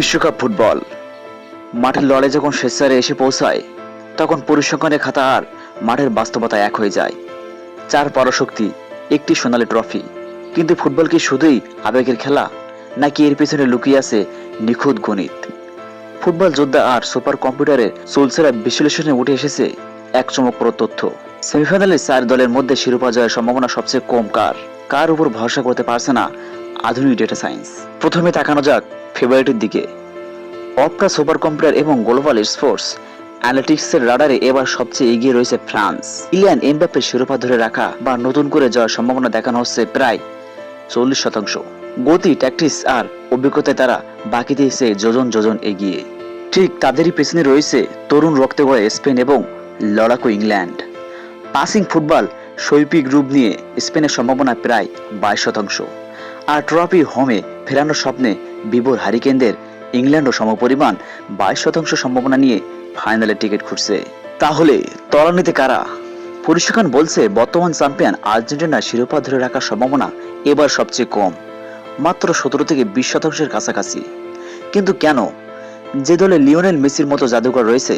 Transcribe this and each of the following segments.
বিশ্বকাপ ফুটবল মাঠের লড়াই যখন শেষারে এসে পৌঁছায়, তখন পরিসংখ্যানের খাতা আর মাঠের বাস্তবতা এক হয়ে যায়। 4 পরাশক্তি, একটি সোনালী ট্রফি। কিন্তু ফুটবল কি শুধুই আবেগের খেলা, নাকি এর পিছনে লুকিয়ে আছে নিখুঁত গণিত? ফুটবল যোদ্ধা আর সুপার কম্পিউটারের চুলসেরা বিশ্লেষণে উঠে এসেছে এক চমকপ্রদ তথ্য। সেমিফাইনালে 4 দলের মধ্যে শিরোপা জয়ের সম্ভাবনা সবচেয়ে কম কার উপর ভরসা করতে পারছে না আধুনিক ডেটা সায়েন্স? প্রথমে তাকানো যাক ফেব্রুয়ারির দিকে। অপরা সুপার কম্পিউটার এবং গ্লোবাল স্পোর্টস অ্যানালিটিক্সের রাডারে এবার সবচেয়ে এগিয়ে রয়েছে ফ্রান্স। ইলিয়ান এমবাপ্পের শিরোপা ধরে রাখা বা নতুন করে জয়ের সম্ভাবনা দেখানো হচ্ছে প্রায় 40%। গতি, ট্যাকটিক্স আর অভিজ্ঞতায় তারা বাকিতে এসে যোজন এগিয়ে। ঠিক তাদেরই পেছনে রয়েছে তরুণ রক্তে গড়ে স্পেন এবং লড়াকু ইংল্যান্ড। পাসিং ফুটবল শৈল্পিক রূপ নিয়ে স্পেনের সম্ভাবনা প্রায় 22%। আর ট্রফি হোমে ফেরানোর স্বপ্নে বিভোর হারিকেনদের ইংল্যান্ডও সমপরিমাণ 22% সম্ভাবনা নিয়ে ফাইনালে টিকিট খুঁজছে। তাহলে তলানিতে কারা? পরিসংখ্যান বলছে বর্তমান চ্যাম্পিয়ন আর্জেন্টিনার শিরোপা ধরে রাখার সম্ভাবনা এবার সবচেয়ে কম, মাত্র 17 থেকে 20%-এর কাছাকাছি। কিন্তু কেন? যে দলে লিওনেল মেসির মতো জাদুকর রয়েছে,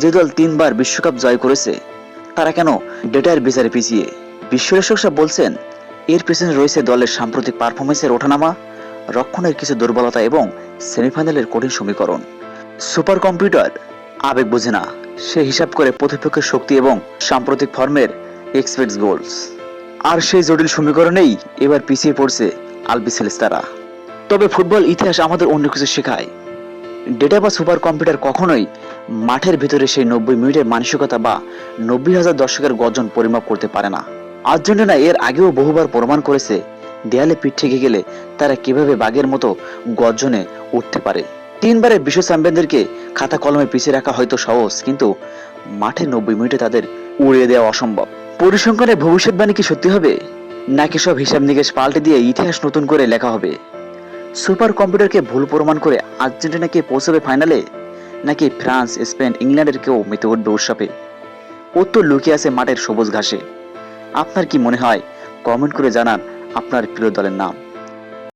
যে দল 3 বার বিশ্বকাপ জয় করেছে, তারা কেন ডেটার বিচারে পিছিয়ে? বিশ্লেষকরা বলছেন এর পেছনে রয়েছে দলের সাম্প্রতিক পারফরমেন্সের ওঠানামা, রক্ষণের কিছু দুর্বলতা এবং সেমিফাইনালের কঠিন সমীকরণ। সুপার কম্পিউটার আবেগ বোঝে না, সে হিসাব করে প্রতিপক্ষের শক্তি এবং সাম্প্রতিক ফর্মের এক্সপেক্ট গোলস। আর সেই জটিল সমীকরণেই এবার পিছিয়ে পড়ছে আলবিসেলেস্তারা। তবে ফুটবল ইতিহাস আমাদের অন্য কিছু শেখায়। ডেটা বা সুপার কম্পিউটার কখনোই মাঠের ভিতরে সেই 90 মিনিটের মানসিকতা বা 90,000 দর্শকের গর্জন পরিমাপ করতে পারে না। আর্জেন্টিনা এর আগেও বহুবার প্রমাণ করেছে দেয়ালে পিঠ থেকে গেলে তারা কিভাবে বাঘের মতো গর্জনে উঠতে পারে। 3 বারের বিশ্ব চ্যাম্পিয়নদেরকে খাতা কলমে পিছিয়ে রাখা হয়তো সহজ, কিন্তু মাঠে 90 মিনিটে তাদের উড়িয়ে দেওয়া অসম্ভব। পরিসংখ্যানের ভবিষ্যৎবাণী কি সত্যি হবে, নাকি সব হিসাব নিকেশ পাল্টে দিয়ে ইতিহাস নতুন করে লেখা হবে? সুপার কম্পিউটারকে ভুল প্রমাণ করে আর্জেন্টিনাকে পৌঁছাবে ফাইনালে, নাকি ফ্রান্স, স্পেন, ইংল্যান্ডের কেউ মেতে উঠবে উৎসবে? উত্তর লুকিয়ে আছে মাঠের সবুজ ঘাসে। আপনার কি মনে হয়? কমেন্ট করে জানান আপনার প্রিয় দলের নাম।